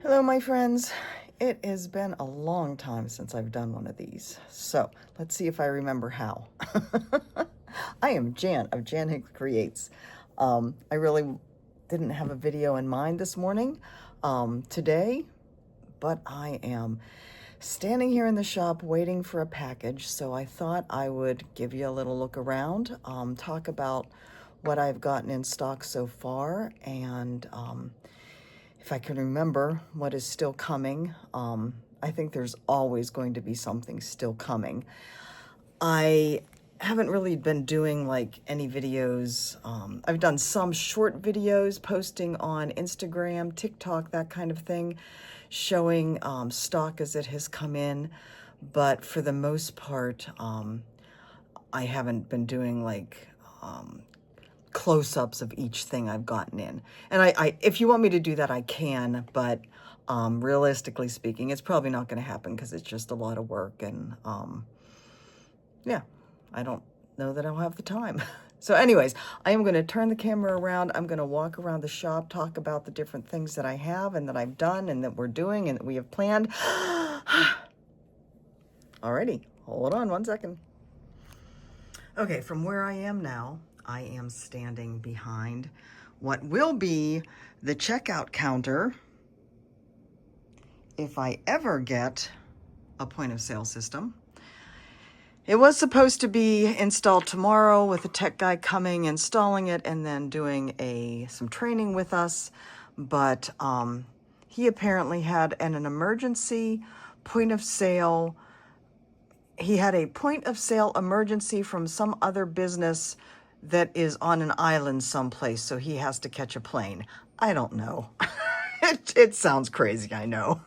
Hello, my friends. It has been a long time since I've done one of these. So let's see if I remember how. I am Jan of Jan Hicks Creates. I really didn't have a video in mind this morning, today, but I am standing here in the shop waiting for a package. So I thought I would give you a little look around, talk about what I've gotten in stock so far, and if I can remember what is still coming. I think there's always going to be something still coming. I haven't really been doing like any videos. I've done some short videos posting on Instagram, TikTok, that kind of thing, showing stock as it has come in. But for the most part, I haven't been doing like close-ups of each thing I've gotten in. And I if you want me to do that, I can, but realistically speaking, it's probably not going to happen because it's just a lot of work, and yeah, I don't know that I'll have the time. So anyways, I am going to turn the camera around. I'm going to walk around the shop, talk about the different things that I have and that I've done and that we're doing and that we have planned. Alrighty, hold on one second. Okay, from where I am now, I am standing behind what will be the checkout counter if I ever get a point of sale system. It was supposed to be installed tomorrow with a tech guy coming, installing it, and then doing some training with us, but he apparently had an emergency point of sale. He had a point of sale emergency from some other business that is on an island someplace, so he has to catch a plane. I don't know. It sounds crazy, I know.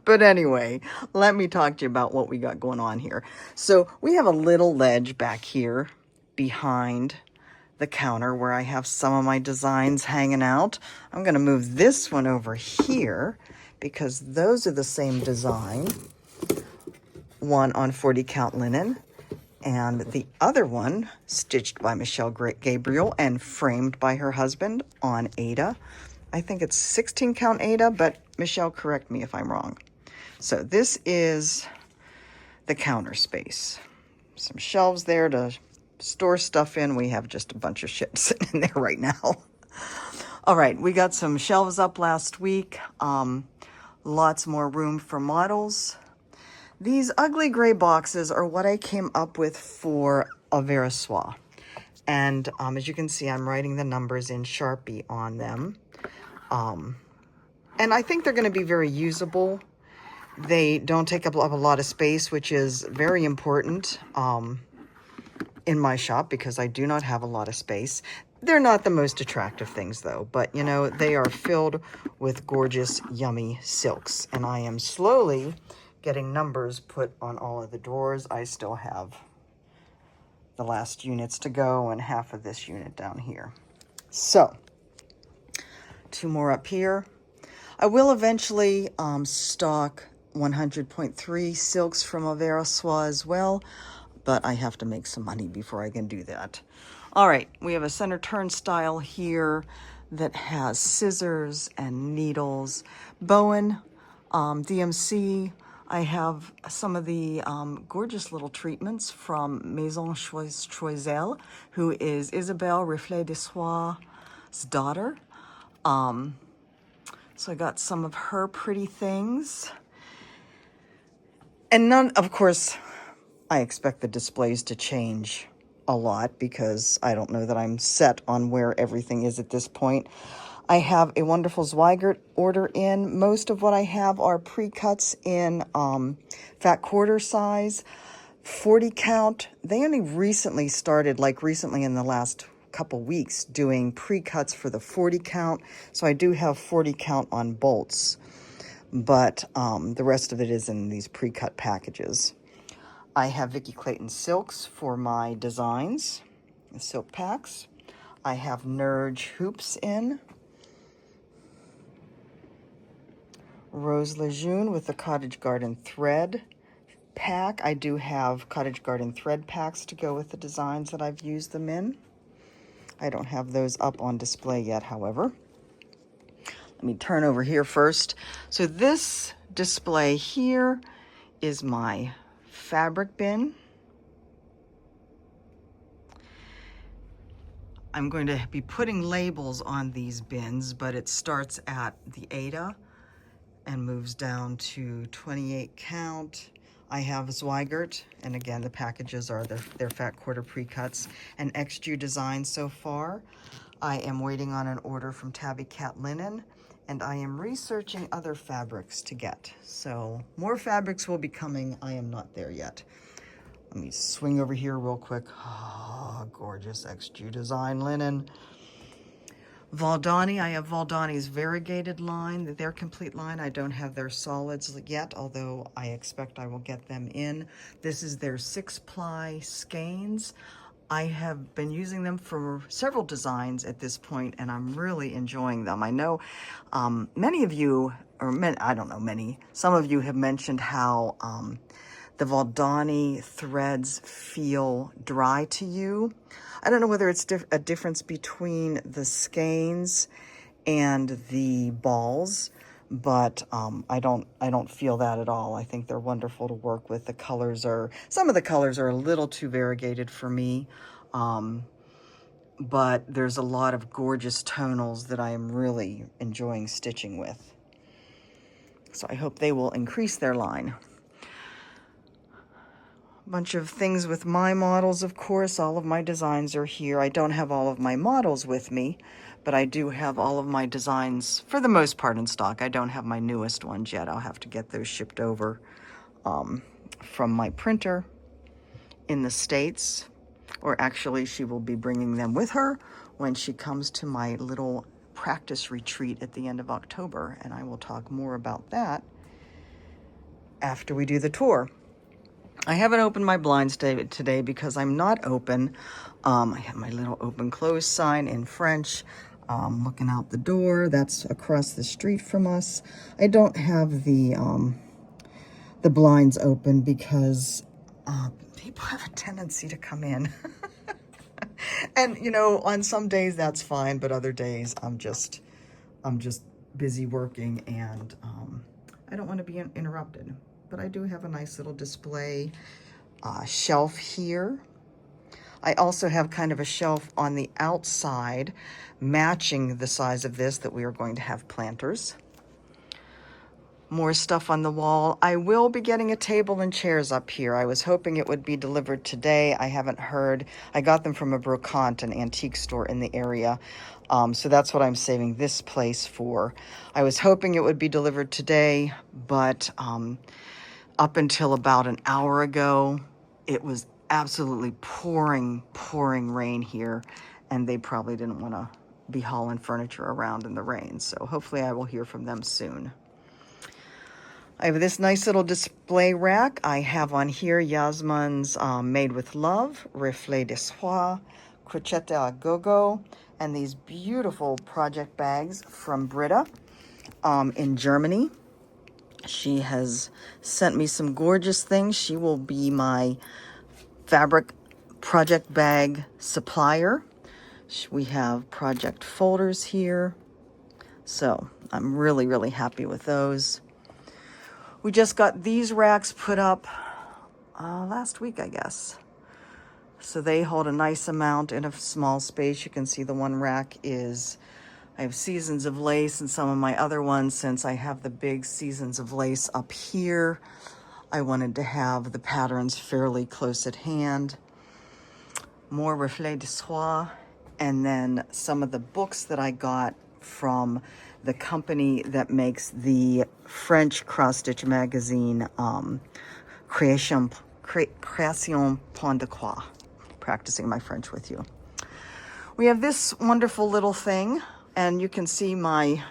But anyway, let me talk to you about what we got going on here. So we have a little ledge back here behind the counter where I have some of my designs hanging out. I'm going to move this one over here because those are the same design. One on 40 count linen, and the other one stitched by Michelle Gabriel and framed by her husband on Aida. I think it's 16 count Aida, but Michelle, correct me if I'm wrong. So this is the counter space. Some shelves there to store stuff in. We have just a bunch of shit sitting in there right now. All right, we got some shelves up last week. Lots more room for models. These ugly gray boxes are what I came up with for a Versoix. And as you can see, I'm writing the numbers in Sharpie on them. And I think they're going to be very usable. They don't take up a lot of space, which is very important in my shop because I do not have a lot of space. They're not the most attractive things though, but you know, they are filled with gorgeous, yummy silks. And I am slowly getting numbers put on all of the drawers. I still have the last units to go and half of this unit down here. So, two more up here. I will eventually stock 100.3 silks from a Versoix as well, but I have to make some money before I can do that. All right, we have a center turnstile here that has scissors and needles. Bowen, DMC. I have some of the gorgeous little treatments from Maison Choiseul, who is Isabelle Reflet de Soie's daughter. So I got some of her pretty things. And none, of course, I expect the displays to change a lot because I don't know that I'm set on where everything is at this point. I have a wonderful Zweigert order in. Most of what I have are pre-cuts in fat quarter size, 40 count. They only recently started, like recently in the last couple weeks, doing pre-cuts for the 40 count. So I do have 40 count on bolts, but the rest of it is in these pre-cut packages. I have Vicky Clayton silks for my designs, the silk packs. I have Nerge hoops in. Rose Lejeune with the Cottage Garden thread pack. I do have Cottage Garden thread packs to go with the designs that I've used them in. I don't have those up on display yet, however. let me turn over here first. So this display here is my fabric bin. I'm going to be putting labels on these bins, but it starts at the Ada and moves down to 28 count. I have Zweigert, and again, the packages are their fat quarter pre-cuts, and XG designs so far. I am waiting on an order from Tabby Cat Linen, and I am researching other fabrics to get. So more fabrics will be coming. I am not there yet. Let me swing over here real quick. Oh, gorgeous XG design linen. Valdani, I have Valdani's variegated line, their complete line. I don't have their solids yet, although I expect I will get them in. This is their 6-ply skeins. I have been using them for several designs at this point, and I'm really enjoying them. I know many of you, I don't know many, some of you have mentioned how the Valdani threads feel dry to you. I don't know whether it's a difference between the skeins and the balls, but I don't feel that at all. I think they're wonderful to work with. The colors are, some of the colors are a little too variegated for me, but there's a lot of gorgeous tonals that I am really enjoying stitching with. So I hope they will increase their line. Bunch of things with my models, of course. All of my designs are here. I don't have all of my models with me, but I do have all of my designs for the most part in stock. I don't have my newest ones yet. I'll have to get those shipped over from my printer in the States, or actually she will be bringing them with her when she comes to my little practice retreat at the end of October, and I will talk more about that after we do the tour. I haven't opened my blinds today because I'm not open. I have my little open close sign in French looking out the door. That's across the street from us. I don't have the blinds open because people have a tendency to come in. And you know, on some days that's fine, but other days I'm just busy working, and I don't want to be interrupted. But I do have a nice little display shelf here. I also have kind of a shelf on the outside matching the size of this that we are going to have planters. More stuff on the wall. I will be getting a table and chairs up here. I was hoping it would be delivered today. I haven't heard. I got them from a brocante, an antique store in the area. So that's what I'm saving this place for. I was hoping it would be delivered today, but up until about an hour ago, it was absolutely pouring rain here, and they probably didn't want to be hauling furniture around in the rain. So hopefully I will hear from them soon. I have this nice little display rack. I have on here Yasmin's Made with Love, Reflet de Soie, Crochette à Gogo, and these beautiful project bags from Britta in Germany. She has sent me some gorgeous things. She will be my fabric project bag supplier. We have project folders here. So I'm really happy with those. We just got these racks put up last week, I guess. So they hold a nice amount in a small space. You can see the one rack is, I have Seasons of Lace, and some of my other ones, since I have the big Seasons of Lace up here, I wanted to have the patterns fairly close at hand. More Reflet de Soie, and then some of the books that I got from the company that makes the French cross-stitch magazine, Création Point de Croix. Practicing my French with you. We have this wonderful little thing, and you can see my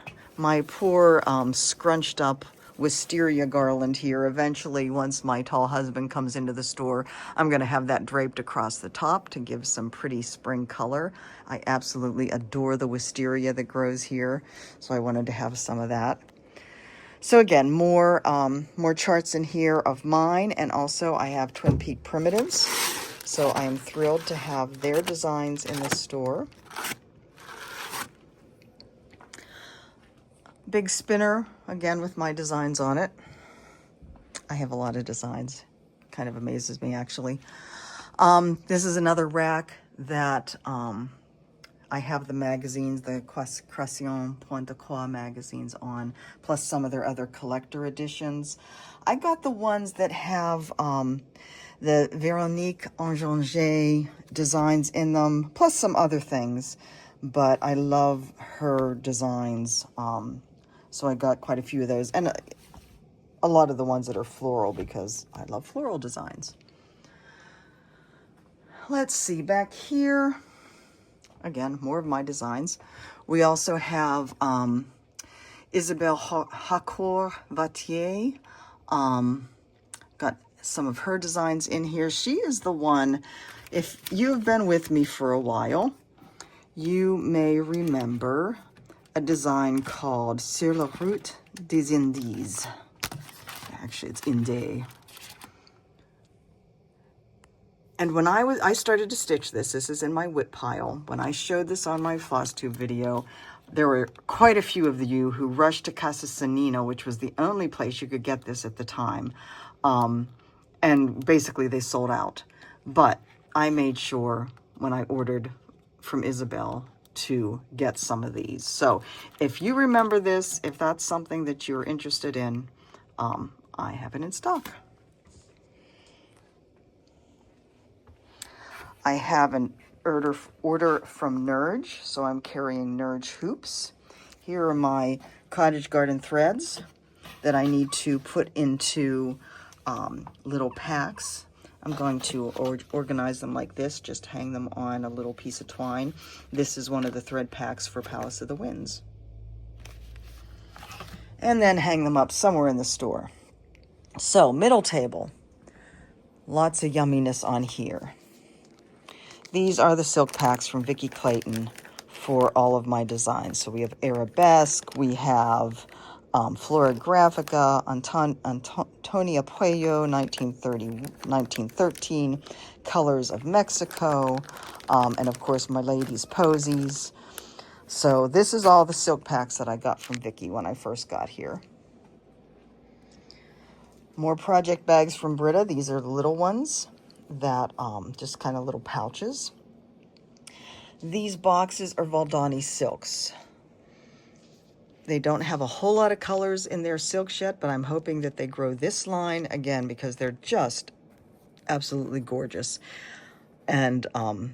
poor scrunched up wisteria garland here. Eventually, once my tall husband comes into the store, I'm going to have that draped across the top to give some pretty spring color. I absolutely adore the wisteria that grows here, so I wanted to have some of that. So again, more charts in here of mine, and also I have Twin Peak Primitives. So I am thrilled to have their designs in the store. big spinner, again with my designs on it. I have a lot of designs. Kind of amazes me, actually. This is another rack that I have the magazines, the Création Point de Croix magazines on, plus some of their other collector editions. I got the ones that have the Véronique Engenger designs in them, plus some other things. But I love her designs, so I got quite a few of those. And a lot of the ones that are floral, because I love floral designs. Let's see, back here, again, more of my designs. We also have Isabelle Hacourt-Vattier. Got some of her designs in here. She is the one, if you've been with me for a while, you may remember a design called Sur la route des Indes. Actually, it's Inde. And when I started to stitch this is in my whip pile. When I showed this on my Flosstube video, there were quite a few of you who rushed to Casa Sanino, which was the only place you could get this at the time. And basically they sold out. But I made sure when I ordered from Isabelle to get some of these. So if you remember this, if that's something that you're interested in, I have it in stock. I have an order from Nerge, so I'm carrying Nerge hoops. Here are my cottage garden threads that I need to put into little packs. I'm going to organize them like this, just hang them on a little piece of twine. This is one of the thread packs for Palace of the Winds. And then hang them up somewhere in the store. So, middle table. Lots of yumminess on here. These are the silk packs from Vicki Clayton for all of my designs. So we have Arabesque, we have Flora Graphica, Antonia Puello, 1913, Colors of Mexico, and of course my ladies' posies. So this is all the silk packs that I got from Vicki when I first got here. More project bags from Britta. These are the little ones that just kind of little pouches. These boxes are Valdani silks. They don't have a whole lot of colors in their silks yet, but I'm hoping that they grow this line again because they're just absolutely gorgeous. And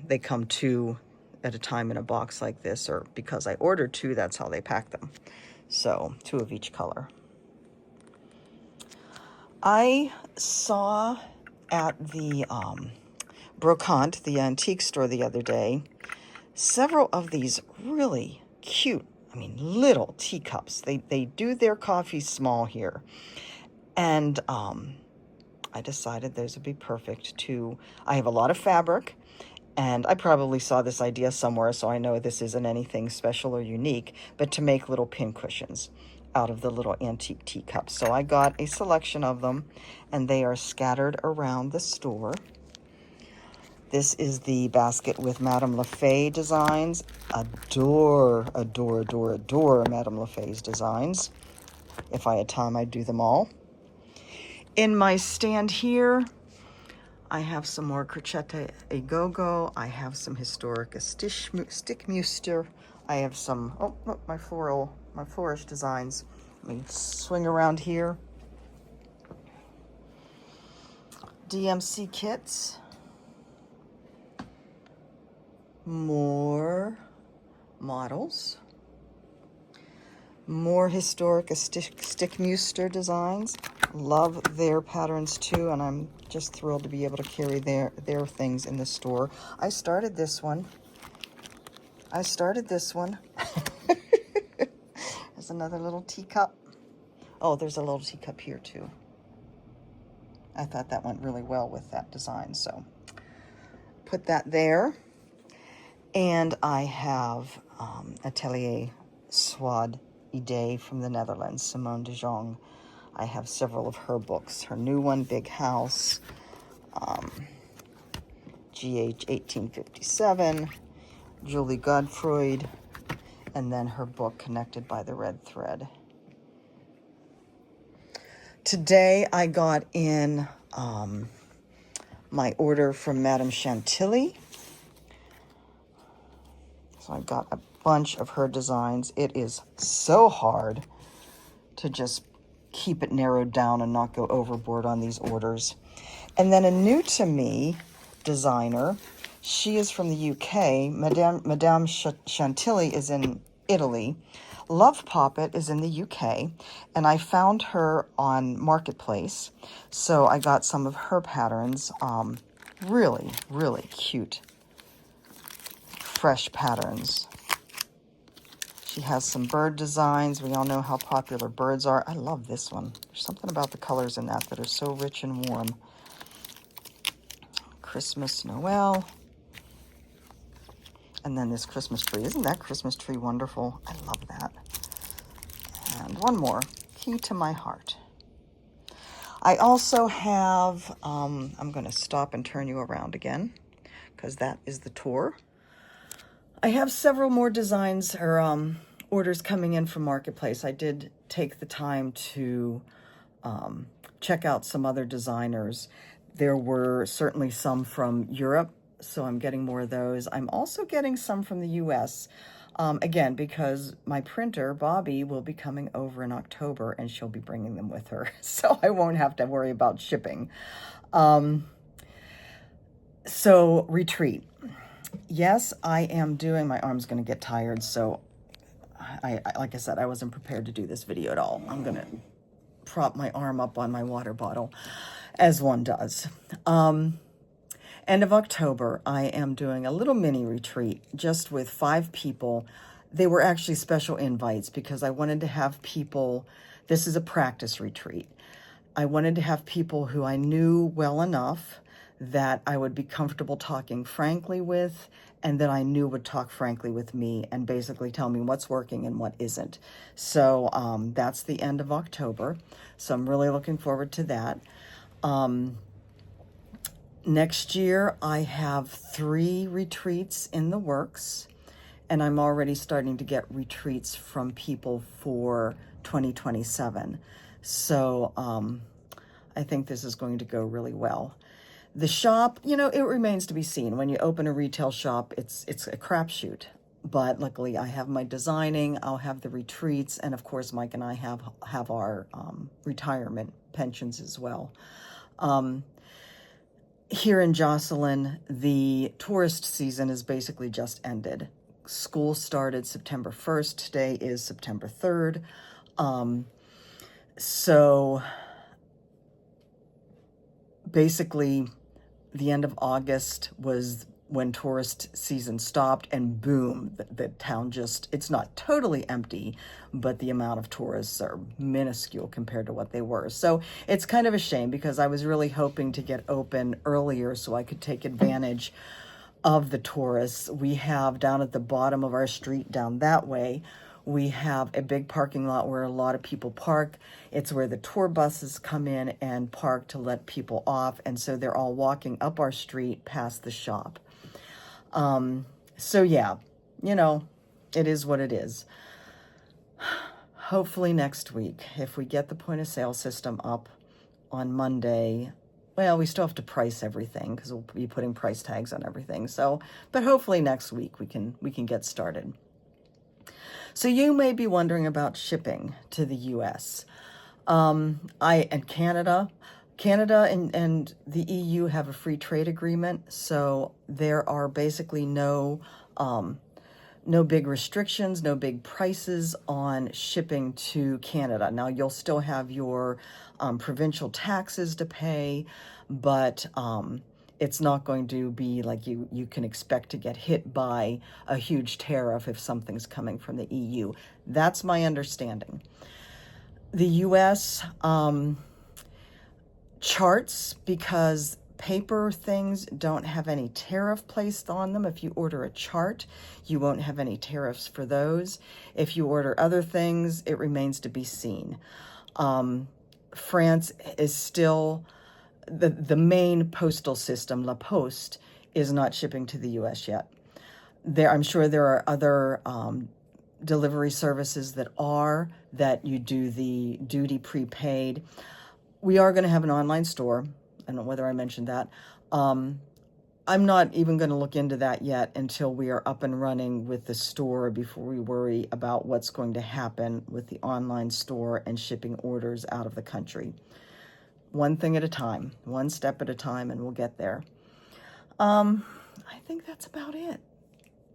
they come 2 at a time in a box like this, or because I ordered 2, that's how they pack them. So 2 of each color. I saw at the Brocante, the antique store, the other day, several of these really cute, little teacups. They do their coffee small here. And I decided those would be perfect to, I have a lot of fabric, and I probably saw this idea somewhere, so I know this isn't anything special or unique, but to make little pin cushions out of the little antique teacups. So I got a selection of them, and they are scattered around the store. This is the basket with Madame Lafay designs. Adore Madame Lafay's designs. If I had time, I'd do them all. In my stand here, I have some more Crocetta a Go-Go. I have some Historic Stickmuster. I have some, my flourish designs. Let me swing around here. DMC kits. More models. More Historic Stickmuster designs. Love their patterns too, and I'm just thrilled to be able to carry their things in the store. I started this one. There's another little teacup. Oh, there's a little teacup here too. I thought that went really well with that design, so put that there. And I have Atelier Swad Idee from the Netherlands, Simone de Jong. I have several of her books. Her new one, Big House, GH 1857, Julie Godefroy, and then her book, Connected by the Red Thread. Today I got in my order from Madame Chantilly. So I got a bunch of her designs. It is so hard to just keep it narrowed down and not go overboard on these orders. And then a new to me designer, she is from the UK. Madame Chantilly is in Italy. Love Poppet is in the UK, and I found her on Marketplace, so I got some of her patterns. Really, really cute, fresh patterns. She has some bird designs. We all know how popular birds are. I love this one. There's something about the colors in that are so rich and warm. Christmas, Noel. And then this Christmas tree. Isn't that Christmas tree wonderful? I love that. And one more, Key to My Heart. I also have, I'm going to stop and turn you around again because that is the tour. I have several more designs or orders coming in from Marketplace. I did take the time to check out some other designers. There were certainly some from Europe, so I'm getting more of those. I'm also getting some from the US, again, because my printer, Bobby, will be coming over in October, and she'll be bringing them with her, so I won't have to worry about shipping. So, retreat. Yes, I am doing, my arm's going to get tired, so I like I said, I wasn't prepared to do this video at all. I'm going to prop my arm up on my water bottle, as one does. End of October, I am doing a little mini retreat just with 5 people. They were actually special invites because I wanted to have people, this is a practice retreat. I wanted to have people who I knew well enough that I would be comfortable talking frankly with, and that I knew would talk frankly with me and basically tell me what's working and what isn't. So that's the end of October. So I'm really looking forward to that. Next year, I have 3 retreats in the works, and I'm already starting to get retreats from people for 2027. So I think this is going to go really well. The shop, you know, it remains to be seen. When you open a retail shop, it's a crapshoot. But luckily, I have my designing, I'll have the retreats, and of course, Mike and I have our retirement pensions as well. Here in Jocelyn, the tourist season is basically just ended. School started September 1st. Today is September 3rd. So basically, the end of August was when tourist season stopped, and boom, the town just, it's not totally empty, but the amount of tourists are minuscule compared to what they were. So it's kind of a shame because I was really hoping to get open earlier so I could take advantage of the tourists. We have down at the bottom of our street down that way, we have a big parking lot where a lot of people park. It's where the tour buses come in and park to let people off. And so they're all walking up our street past the shop. So yeah, you know, it is what it is. Hopefully next week, if we get the point of sale system up on Monday, well, we still have to price everything because we'll be putting price tags on everything. So, but hopefully next week we can get started. So you may be wondering about shipping to the US. And Canada. Canada and the EU have a free trade agreement, so there are basically no big restrictions, no big prices on shipping to Canada. Now, you'll still have your provincial taxes to pay, but it's not going to be like you can expect to get hit by a huge tariff if something's coming from the EU. That's my understanding. The US charts, because paper things don't have any tariff placed on them. If you order a chart, you won't have any tariffs for those. If you order other things, it remains to be seen. France is still, the main postal system, La Poste, is not shipping to the US yet. I'm sure there are other delivery services that you do the duty prepaid. We are going to have an online store. I don't know whether I mentioned that. I'm not even going to look into that yet until we are up and running with the store before we worry about what's going to happen with the online store and shipping orders out of the country. One thing at a time, one step at a time, and we'll get there. I think that's about it.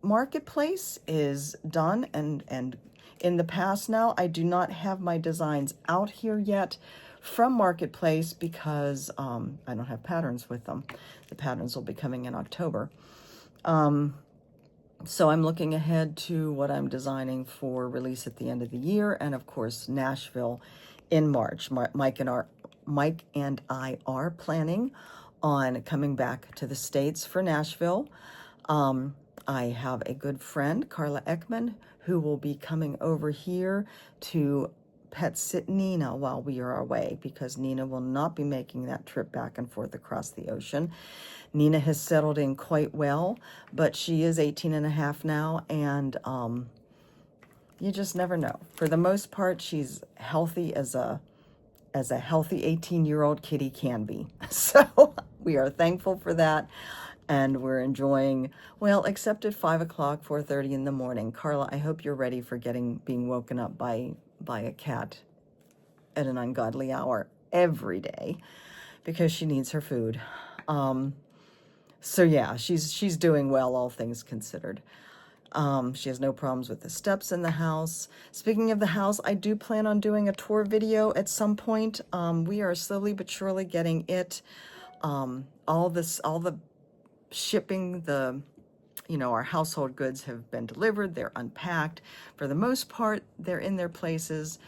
Marketplace is done and in the past now. I do not have my designs out here yet from Marketplace because I don't have patterns with them. The patterns will be coming in October. So I'm looking ahead to what I'm designing for release at the end of the year, and of course Nashville in March. Mike and I are planning on coming back to the States for Nashville. I have a good friend, Carla Ekman, who will be coming over here to pet sit Nina while we are away, because Nina will not be making that trip back and forth across the ocean. Nina has settled in quite well, but she is 18 and a half now, and you just never know. For the most part, she's healthy as a healthy 18-year-old kitty can be. So we are thankful for that. And we're enjoying, well, except at 5 o'clock, 4:30 in the morning. Carla, I hope you're ready for being woken up by a cat at an ungodly hour every day, because she needs her food. So yeah, she's doing well, all things considered. She has no problems with the steps in the house. Speaking of the house, I do plan on doing a tour video at some point. We are slowly but surely getting it, all the shipping, our household goods have been delivered. They're unpacked. For the most part, they're in their places.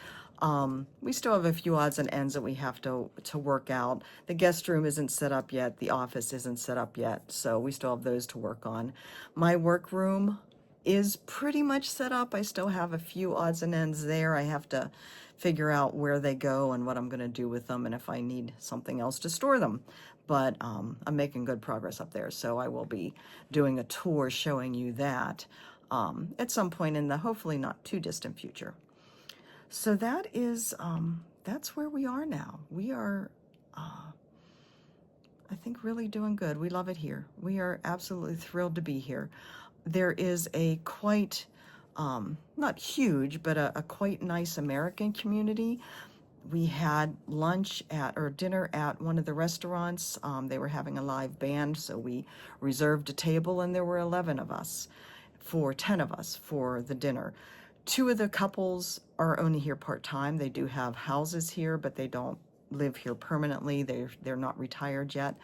We still have a few odds and ends that we have to work out. The guest room isn't set up yet. The office isn't set up yet. So we still have those to work on. My work room is pretty much set up. I still have a few odds and ends there. I have to figure out where they go and what I'm going to do with them, and if I need something else to store them. But I'm making good progress up there, so I will be doing a tour showing you that at some point in the hopefully not too distant future. So that is, that's where we are now. We are, I think, really doing good. We love it here. We are absolutely thrilled to be here. There is a quite, not huge, but a quite nice American community. We had dinner at one of the restaurants. They were having a live band, so we reserved a table, and there were 10 of us for the dinner. 2 of the couples are only here part-time. They do have houses here, but they don't live here permanently. They're not retired yet.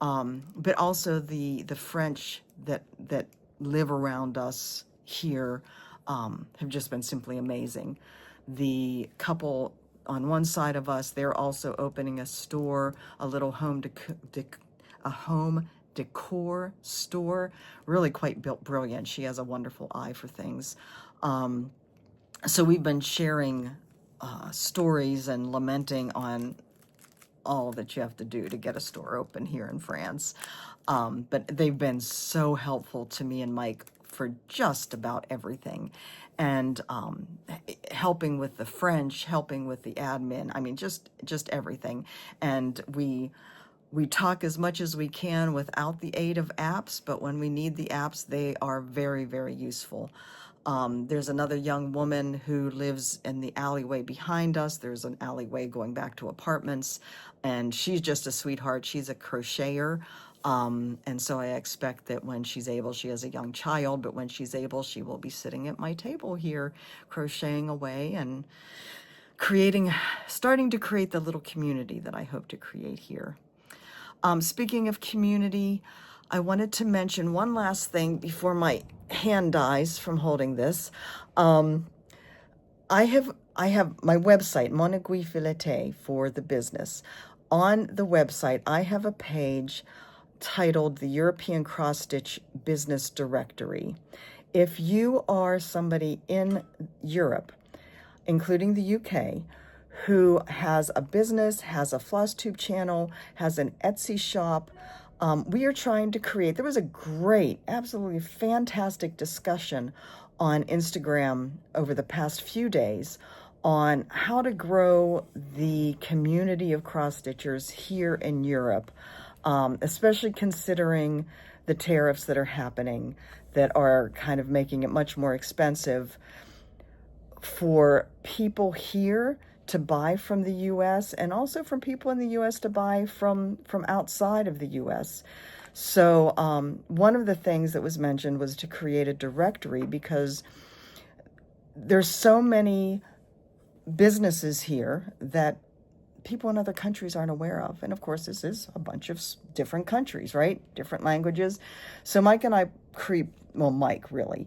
But also the French that live around us here have just been simply amazing. The couple on one side of us, they're also opening a store, a little home decor store, really quite brilliant. She has a wonderful eye for things. So we've been sharing stories and lamenting on all that you have to do to get a store open here in France. But they've been so helpful to me and Mike for just about everything. And helping with the French, helping with the admin, I mean, just everything. And we talk as much as we can without the aid of apps, but when we need the apps, they are very, very useful. There's another young woman who lives in the alleyway behind us. There's an alleyway going back to apartments, and she's just a sweetheart. She's a crocheter. And so I expect that when she's able, she has a young child, but when she's able, she will be sitting at my table here, crocheting away and starting to create the little community that I hope to create here. Speaking of community, I wanted to mention one last thing before my hand dies from holding this. I have my website, Mon Aiguille Filetée, for the business. On the website, I have a page titled the European Cross Stitch Business Directory. If you are somebody in Europe, including the UK, who has a business, has a Flosstube channel, has an Etsy shop, we are trying to create, there was a great, absolutely fantastic discussion on Instagram over the past few days on how to grow the community of cross-stitchers here in Europe, especially considering the tariffs that are happening that are kind of making it much more expensive for people here to buy from the U.S. and also from people in the U.S. to buy from outside of the U.S. So one of the things that was mentioned was to create a directory, because there's so many businesses here that people in other countries aren't aware of. And of course, this is a bunch of different countries, right? Different languages. So Mike and I Mike really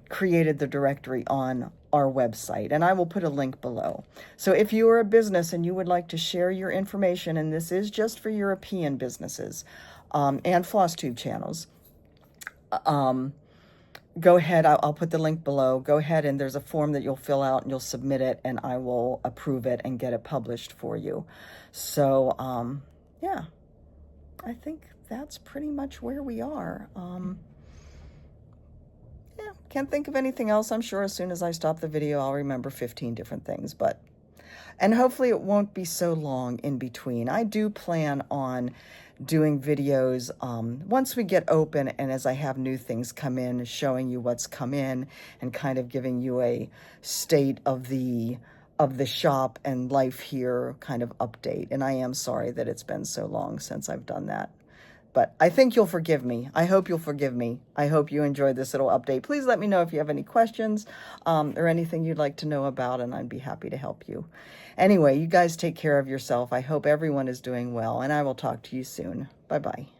created the directory on our website, and I will put a link below. So if you are a business and you would like to share your information, and this is just for European businesses and Flosstube channels, go ahead. I'll put the link below. Go ahead, and there's a form that you'll fill out and you'll submit it, and I will approve it and get it published for you. So yeah, I think that's pretty much where we are. Yeah, can't think of anything else. I'm sure as soon as I stop the video, I'll remember 15 different things, and hopefully it won't be so long in between. I do plan on doing videos once we get open, and as I have new things come in, showing you what's come in and kind of giving you a state of the shop and life here kind of update. And I am sorry that it's been so long since I've done that. But I think you'll forgive me. I hope you'll forgive me. I hope you enjoyed this little update. Please let me know if you have any questions or anything you'd like to know about, and I'd be happy to help you. Anyway, you guys take care of yourself. I hope everyone is doing well, and I will talk to you soon. Bye-bye.